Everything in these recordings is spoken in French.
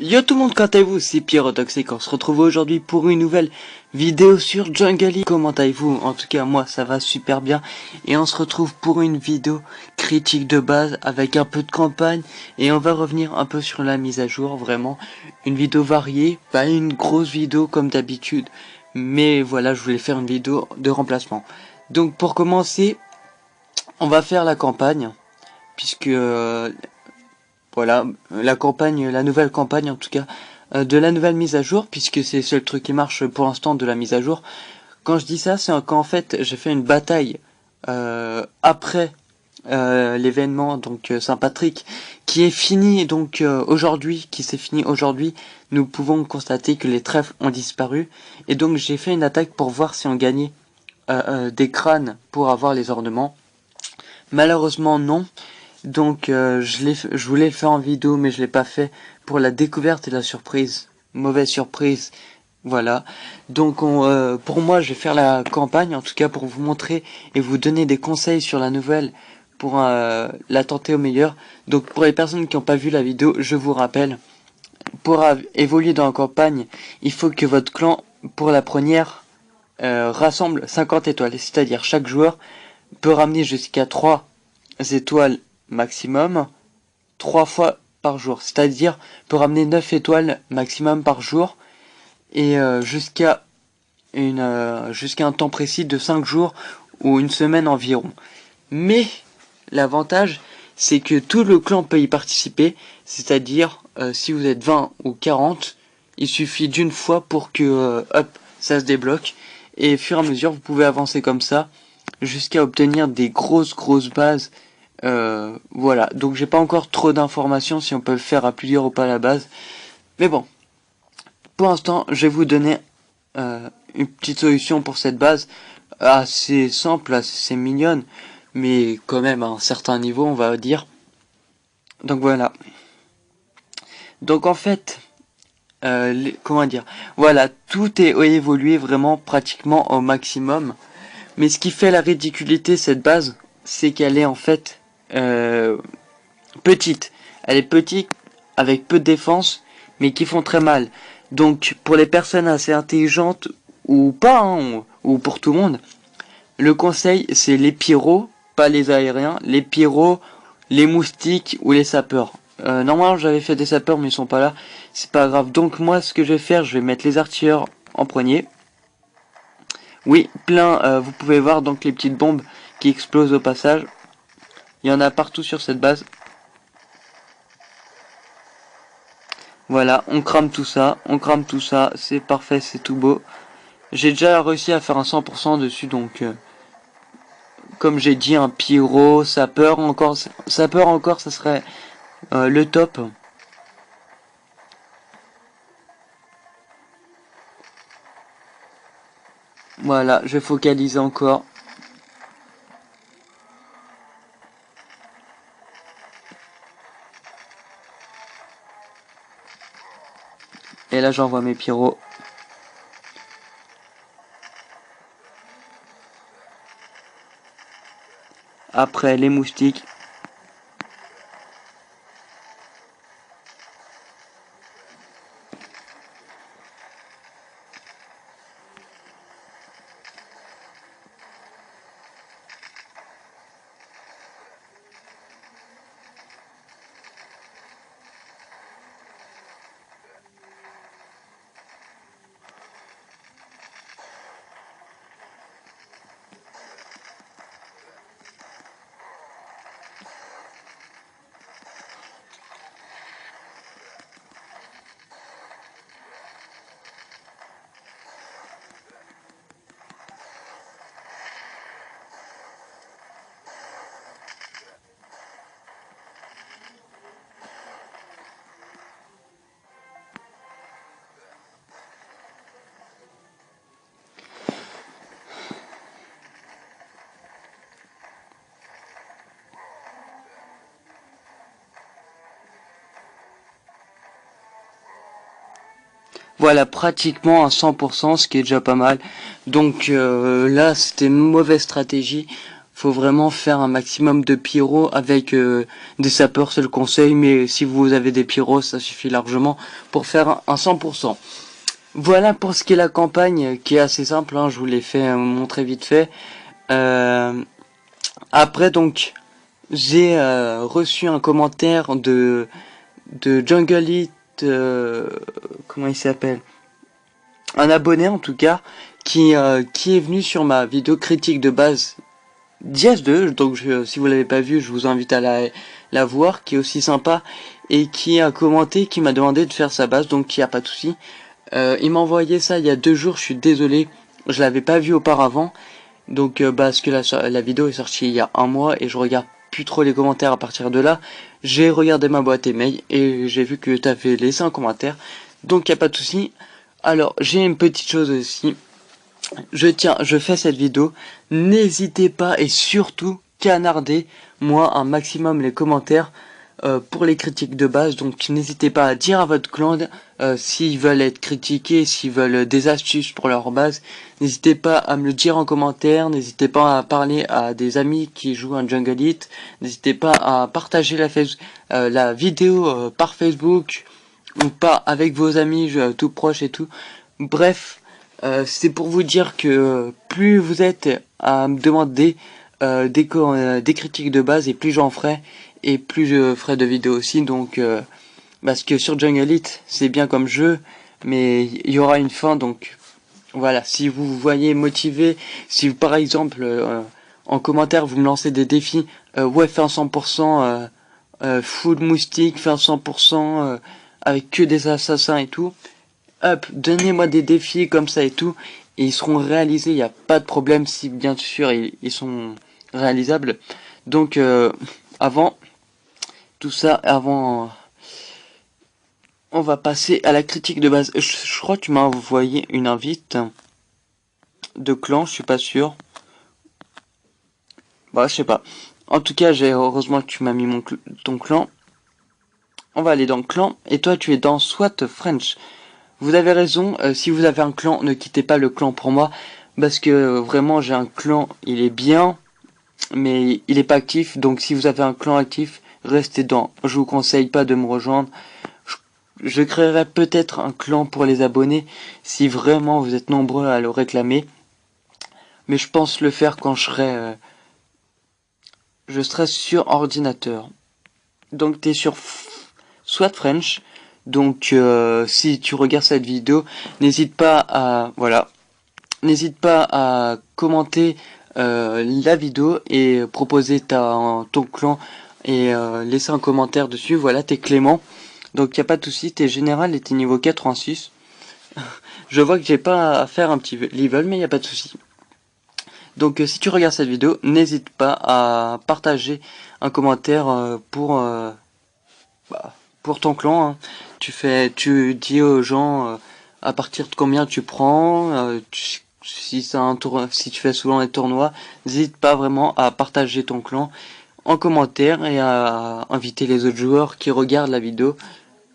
Yo tout le monde, quand allez-vous? C'est Pyrotoxic, on se retrouve aujourd'hui pour une nouvelle vidéo sur Jungle League. Comment allez-vous? En tout cas moi ça va super bien. Et on se retrouve pour une vidéo critique de base avec un peu de campagne. Et on va revenir un peu sur la mise à jour, vraiment. Une vidéo variée, pas une grosse vidéo comme d'habitude. Mais voilà, je voulais faire une vidéo de remplacement. Donc pour commencer, on va faire la campagne. Puisque voilà, la nouvelle campagne en tout cas, de la nouvelle mise à jour, puisque c'est le seul truc qui marche pour l'instant de la mise à jour. Quand je dis ça, c'est qu'en fait j'ai fait une bataille après l'événement donc Saint-Patrick qui est fini donc aujourd'hui, qui s'est fini aujourd'hui. Nous pouvons constater que les trèfles ont disparu et donc j'ai fait une attaque pour voir si on gagnait des crânes pour avoir les ornements. Malheureusement non. Donc je voulais le faire en vidéo mais je l'ai pas fait pour la découverte et la surprise. Mauvaise surprise. Voilà. Donc pour moi je vais faire la campagne en tout cas pour vous montrer et vous donner des conseils sur la nouvelle pour la tenter au meilleur. Donc pour les personnes qui n'ont pas vu la vidéo, je vous rappelle, pour évoluer dans la campagne, il faut que votre clan pour la première rassemble 50 étoiles. C'est-à-dire chaque joueur peut ramener jusqu'à 3 étoiles maximum 3 fois par jour, c'est-à-dire peut ramener 9 étoiles maximum par jour et jusqu'à un temps précis de 5 jours ou une semaine environ. Mais l'avantage c'est que tout le clan peut y participer, c'est-à-dire si vous êtes 20 ou 40, il suffit d'une fois pour que hop, ça se débloque et au fur et à mesure vous pouvez avancer comme ça jusqu'à obtenir des grosses bases. Voilà, donc j'ai pas encore trop d'informations si on peut le faire à plusieurs ou pas à la base. Mais bon, pour l'instant, je vais vous donner une petite solution pour cette base. Assez simple, assez mignonne, mais quand même à un certain niveau, on va dire. Donc voilà. Donc en fait, comment dire, voilà, tout est évolué vraiment pratiquement au maximum. Mais ce qui fait la ridiculité cette base, c'est qu'elle est en fait petite. Elle est petite avec peu de défense, mais qui font très mal. Donc pour les personnes assez intelligentes ou pas, hein, ou pour tout le monde, le conseil c'est les pyros, pas les aériens, les pyros, les moustiques ou les sapeurs. Normalement j'avais fait des sapeurs mais ils sont pas là, c'est pas grave. Donc moi ce que je vais faire, je vais mettre les artilleurs en premier. Oui, plein, vous pouvez voir donc les petites bombes qui explosent au passage. Il y en a partout sur cette base. Voilà, on crame tout ça, c'est parfait, c'est tout beau. J'ai déjà réussi à faire un 100% dessus, donc comme j'ai dit, un pyro, sapeur encore, ça serait le top. Voilà, je vais focaliser encore. Et là j'envoie mes pyros. Après les moustiques. Voilà, pratiquement à 100%, ce qui est déjà pas mal. Donc là, c'était une mauvaise stratégie. faut vraiment faire un maximum de pyro avec des sapeurs, c'est le conseil, mais si vous avez des pyros, ça suffit largement pour faire un 100%. Voilà pour ce qui est la campagne, qui est assez simple, hein, je vous l'ai fait montrer vite fait. Après donc, j'ai reçu un commentaire de Jungle It, comment il s'appelle, un abonné en tout cas, qui est venu sur ma vidéo critique de base Diaz 2, donc si vous l'avez pas vu, je vous invite à la voir, qui est aussi sympa, et qui a commenté, qui m'a demandé de faire sa base, donc il n'y a pas de souci. Il m'a envoyé ça il y a 2 jours, je suis désolé, je l'avais pas vu auparavant, donc parce que la vidéo est sortie il y a un mois, et je regarde plus trop les commentaires à partir de là. J'ai regardé ma boîte email, et j'ai vu que tu avais laissé un commentaire, donc il n'y a pas de souci. Alors, j'ai une petite chose aussi. Je fais cette vidéo. N'hésitez pas et surtout canardez moi un maximum les commentaires pour les critiques de base. Donc n'hésitez pas à dire à votre clan s'ils veulent être critiqués, s'ils veulent des astuces pour leur base. N'hésitez pas à me le dire en commentaire. N'hésitez pas à parler à des amis qui jouent un Jungle It. N'hésitez pas à partager la vidéo par Facebook ou pas avec vos amis tout proches et tout. Bref, c'est pour vous dire que plus vous êtes à me demander des critiques de base, et plus j'en ferai, et plus je ferai de vidéos aussi. Donc parce que sur Jungle It c'est bien comme jeu, mais il y aura une fin. Donc voilà, si vous vous voyez motivé, si par exemple en commentaire vous me lancez des défis, ouais, fais un 100% full moustique, fais un 100% avec que des assassins et tout, hop, donnez-moi des défis comme ça et tout, et ils seront réalisés, il n'y a pas de problème si bien sûr ils sont réalisables. Donc avant tout ça, on va passer à la critique de base. Je crois que tu m'as envoyé une invite de clan, je suis pas sûr. Bah je sais pas. En tout cas, heureusement que tu m'as mis ton clan. On va aller dans le clan, et toi tu es dans SWAT French. Vous avez raison, si vous avez un clan, ne quittez pas le clan pour moi, parce que vraiment j'ai un clan, il est bien, mais il est pas actif, donc si vous avez un clan actif, restez dedans. Je vous conseille pas de me rejoindre. Je créerai peut-être un clan pour les abonnés, si vraiment vous êtes nombreux à le réclamer, mais je pense le faire quand je serai sur ordinateur. Donc t'es sur SWAT French. Donc si tu regardes cette vidéo, n'hésite pas à commenter la vidéo et proposer ton clan et laisser un commentaire dessus. Voilà, t'es Clément. Donc y a pas de souci, t'es général et t'es niveau 86. Je vois que j'ai pas à faire un petit level, mais y a pas de souci. Donc si tu regardes cette vidéo, n'hésite pas à partager un commentaire pour ton clan, hein. Tu dis aux gens à partir de combien tu prends, si tu fais souvent les tournois, n'hésite pas vraiment à partager ton clan en commentaire et à inviter les autres joueurs qui regardent la vidéo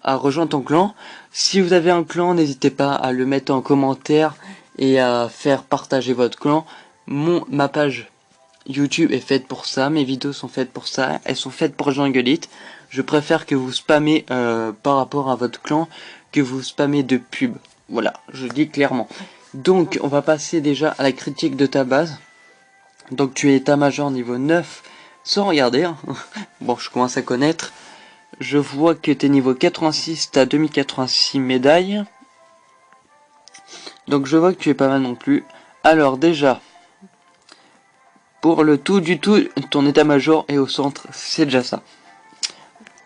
à rejoindre ton clan. Si vous avez un clan, n'hésitez pas à le mettre en commentaire et à faire partager votre clan. Ma page YouTube est faite pour ça, mes vidéos sont faites pour ça, elles sont faites pour Jungle It. Je préfère que vous spammez par rapport à votre clan que vous spammez de pub. Voilà, je dis clairement. Donc on va passer déjà à la critique de ta base. Donc tu es état-major niveau 9 sans regarder, hein. Bon, je commence à connaître. Je vois que tu es niveau 86, tu as 2086 médailles. Donc je vois que tu es pas mal non plus. Alors déjà, pour le tout du tout, ton état-major est au centre, c'est déjà ça.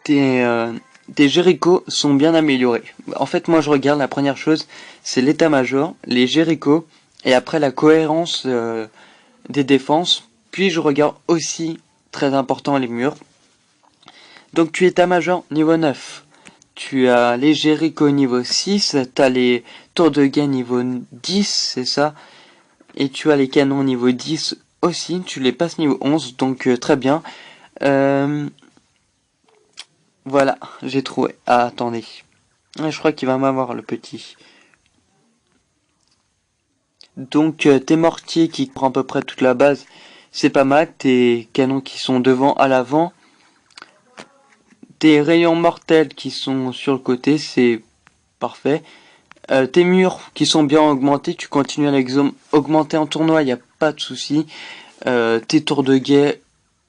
Tes Jericho sont bien améliorés. En fait, moi je regarde, la première chose, c'est l'état-major, les Jericho, et après la cohérence des défenses. Puis je regarde aussi, très important, les murs. Donc tu es état-major niveau 9. Tu as les Jericho niveau 6, tu as les tours de guet niveau 10, c'est ça. Et tu as les canons niveau 10 aussi, tu les passes niveau 11, donc très bien. Voilà, j'ai trouvé. Ah, attendez. Je crois qu'il va m'avoir le petit. Donc tes mortiers qui couvrent à peu près toute la base, c'est pas mal. Tes canons qui sont devant à l'avant. Tes rayons mortels qui sont sur le côté, c'est parfait. Tes murs qui sont bien augmentés, tu continues à les augmenter en tournoi, il n'y a pas de souci. Tes tours de guet,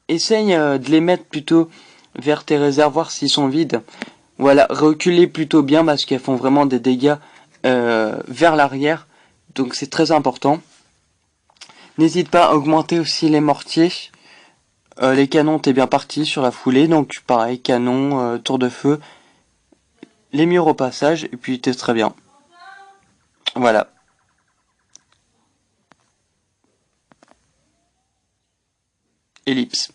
essaye de les mettre plutôt vers tes réservoirs s'ils sont vides. Voilà, reculer plutôt bien parce qu'elles font vraiment des dégâts vers l'arrière. Donc c'est très important. N'hésite pas à augmenter aussi les mortiers. Les canons, t'es bien parti sur la foulée. Donc pareil, canon, tour de feu. Les murs au passage. Et puis t'es très bien. Voilà. Ellipse.